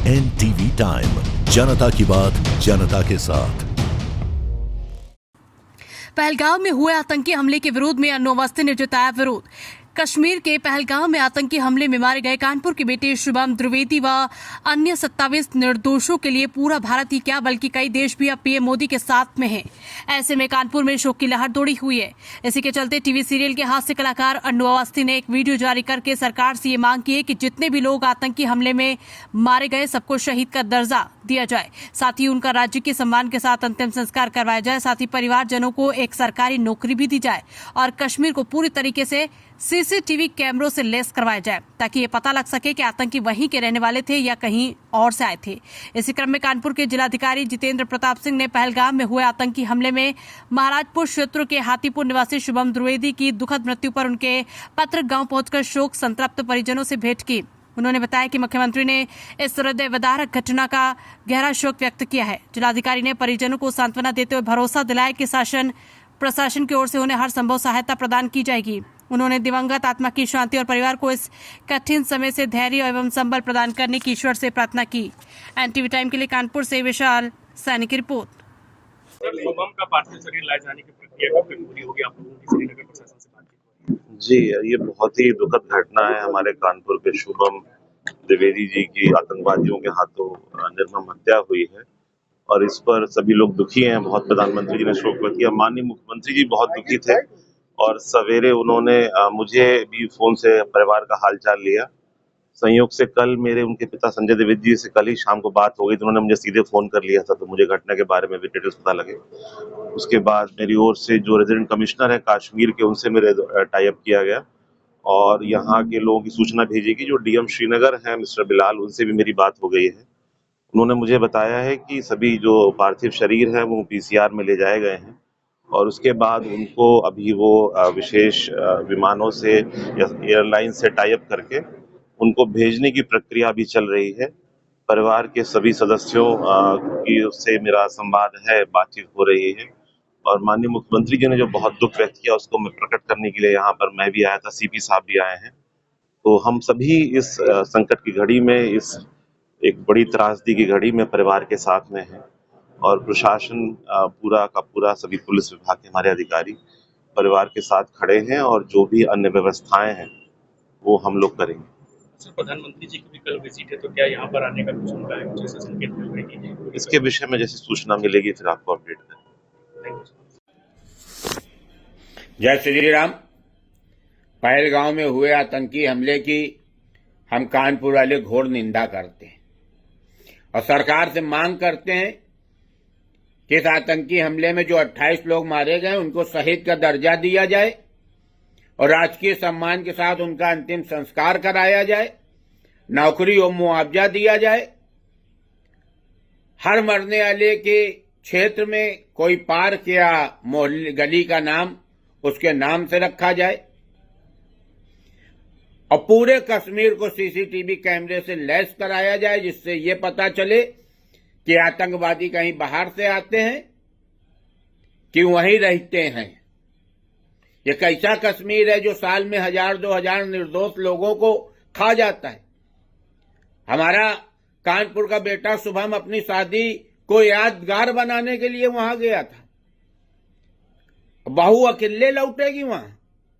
NTV time, जनता की बात जनता के साथ। पहलगाम में हुए आतंकी हमले के विरोध में अन्नू अवस्थी ने जताया विरोध। कश्मीर के पहलगाम में आतंकी हमले में मारे गए कानपुर के बेटे शुभम द्विवेदी व अन्य 27 निर्दोषों के लिए पूरा भारत ही क्या बल्कि कई देश भी अब पीएम मोदी के साथ में हैं। ऐसे में कानपुर में शोक की लहर दौड़ी हुई है। इसी के चलते टीवी सीरियल के हास्य कलाकार अन्नू अवस्थी ने एक वीडियो जारी करके सरकार से ये मांग की है कि जितने भी लोग आतंकी हमले में मारे गए सबको शहीद का दर्जा दिया जाए, साथ ही उनका राज्य के सम्मान के साथ अंतिम संस्कार करवाया जाए, साथ ही परिवारजनों को एक सरकारी नौकरी भी दी जाए और कश्मीर को पूरी तरीके से सीसीटीवी कैमरों से लैस करवाया जाए ताकि ये पता लग सके कि आतंकी वहीं के रहने वाले थे या कहीं और से आए थे। इसी क्रम में कानपुर के जिलाधिकारी जितेंद्र प्रताप सिंह ने पहलगाम में हुए आतंकी हमले में महाराजपुर क्षेत्र के हाथीपुर निवासी शुभम द्विवेदी की दुखद मृत्यु पर उनके पत्र गांव पहुंचकर शोक संतप्त परिजनों से भेंट की। उन्होंने बताया कि मुख्यमंत्री ने इस हृदय विदारक घटना का गहरा शोक व्यक्त किया है। जिलाधिकारी ने परिजनों को सांत्वना देते हुए भरोसा दिलाया कि शासन प्रशासन की ओर से उन्हें हर संभव सहायता प्रदान की जाएगी। उन्होंने दिवंगत आत्मा की शांति और परिवार को इस कठिन समय से धैर्य एवं संबल प्रदान करने की ईश्वर से प्रार्थना की। एनटीवी टाइम के लिए कानपुर से विशाल सैनी की रिपोर्ट। शुभम का पार्थिव शरीर लाए जाने की प्रक्रिया कब तक पूरी होगी? आप लोगों की श्रीनगर प्रशासन से बातचीत हुई? जी, ये बहुत ही दुखद घटना है। हमारे कानपुर के शुभम द्विवेदी जी की आतंकवादियों के हाथों निर्मम हत्या हुई है और इस पर सभी लोग दुखी हैं। बहुत प्रधानमंत्री जी ने शोक व्यक्त किया, माननीय मुख्यमंत्री जी बहुत दुखी थे और सवेरे उन्होंने मुझे भी फोन से परिवार का हालचाल लिया। संयोग से कल मेरे उनके पिता संजय द्विवेदी जी से कल ही शाम को बात हो गई तो उन्होंने मुझे सीधे फोन कर लिया था, तो मुझे घटना के बारे में भी डिटेल्स पता लगे। उसके बाद मेरी ओर से जो रेजिडेंट कमिश्नर है कश्मीर के, उनसे मेरे टाई अप किया गया और यहाँ के लोगों की सूचना भेजी कि जो डीएम श्रीनगर है मिस्टर बिलाल, उनसे भी मेरी बात हो गई है। उन्होंने मुझे बताया है कि सभी जो पार्थिव शरीर है वो पीसीआर में ले जाए गए हैं और उसके बाद उनको अभी वो विशेष विमानों से या एयरलाइन से टाई अप करके उनको भेजने की प्रक्रिया भी चल रही है। परिवार के सभी सदस्यों की से मेरा संवाद है, बातचीत हो रही है और माननीय मुख्यमंत्री जी ने जो बहुत दुख व्यक्त किया उसको मैं प्रकट करने के लिए यहाँ पर मैं भी आया था, सीपी साहब भी आए हैं। तो हम सभी इस संकट की घड़ी में, इस एक बड़ी त्रासदी की घड़ी में परिवार के साथ में है और प्रशासन पूरा का पूरा, सभी पुलिस विभाग के हमारे अधिकारी परिवार के साथ खड़े हैं और जो भी अन्य व्यवस्थाएं हैं वो हम लोग करेंगे। सर, प्रधानमंत्री जी की भी कल विजिट है, तो क्या यहाँ पर आने का कुछ उनका है, कुछ ऐसे संकेत मिल रहे हैं? इसके विषय में जैसी सूचना मिलेगी फिर आपको अपडेट करेंगे। जय श्री राम। पहलगाम में हुए आतंकी हमले की हम कानपुर वाले घोर निंदा करते हैं और सरकार से मांग करते हैं कि इस आतंकी हमले में जो 28 लोग मारे गए उनको शहीद का दर्जा दिया जाए और राजकीय सम्मान के साथ उनका अंतिम संस्कार कराया जाए, नौकरी और मुआवजा दिया जाए। हर मरने वाले के क्षेत्र में कोई पार्क या मोहल्ले गली का नाम उसके नाम से रखा जाए और पूरे कश्मीर को सीसीटीवी कैमरे से लैस कराया जाए, जिससे ये पता चले कि आतंकवादी कहीं बाहर से आते हैं कि वहीं रहते हैं। ये कैसा कश्मीर है जो साल में 1000-2000 निर्दोष लोगों को खा जाता है। हमारा कानपुर का बेटा शुभम अपनी शादी को यादगार बनाने के लिए वहां गया था। बहू अकेले लौटेगी वहां,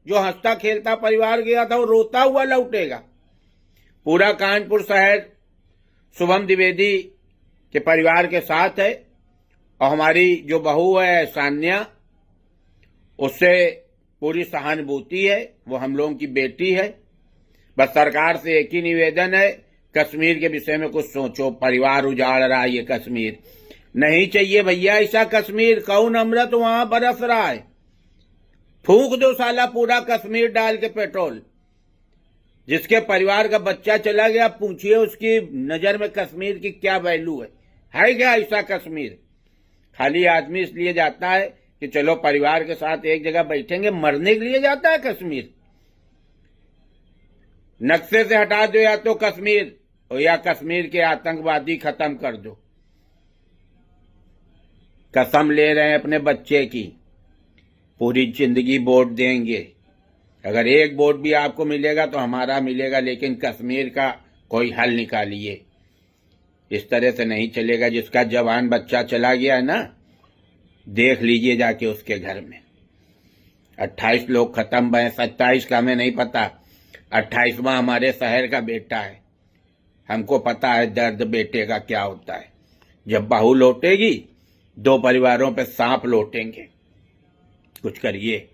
जो हंसता खेलता परिवार गया था वो रोता हुआ लौटेगा। पूरा कानपुर शहर शुभम द्विवेदी के परिवार के साथ है और हमारी जो बहू है सान्या, उससे पूरी सहानुभूति है, वो हम लोगों की बेटी है। बस सरकार से एक ही निवेदन है, कश्मीर के विषय में कुछ सोचो। परिवार उजाड़ रहा है ये कश्मीर, नहीं चाहिए भैया ऐसा कश्मीर। कौन अमृत वहां बरस रहा है? फूंक दो साला पूरा कश्मीर डाल के पेट्रोल। जिसके परिवार का बच्चा चला गया, पूछिए उसकी नजर में कश्मीर की क्या वैल्यू है क्या ऐसा कश्मीर? खाली आदमी इसलिए जाता है कि चलो परिवार के साथ एक जगह बैठेंगे, मरने के लिए जाता है कश्मीर। नक्शे से हटा दो या तो कश्मीर, या कश्मीर के आतंकवादी खत्म कर दो। कसम ले रहे हैं अपने बच्चे की, पूरी जिंदगी वोट देंगे। अगर एक वोट भी आपको मिलेगा तो हमारा मिलेगा, लेकिन कश्मीर का कोई हल निकालिए। इस तरह से नहीं चलेगा। जिसका जवान बच्चा चला गया है ना, देख लीजिए जाके उसके घर में 28 लोग खत्म हुए, 27 का हमें नहीं पता, 28वां हमारे शहर का बेटा है। हमको पता है दर्द बेटे का क्या होता है। जब बहू लौटेगी 2 परिवारों पे सांप लौटेंगे। कुछ करिए।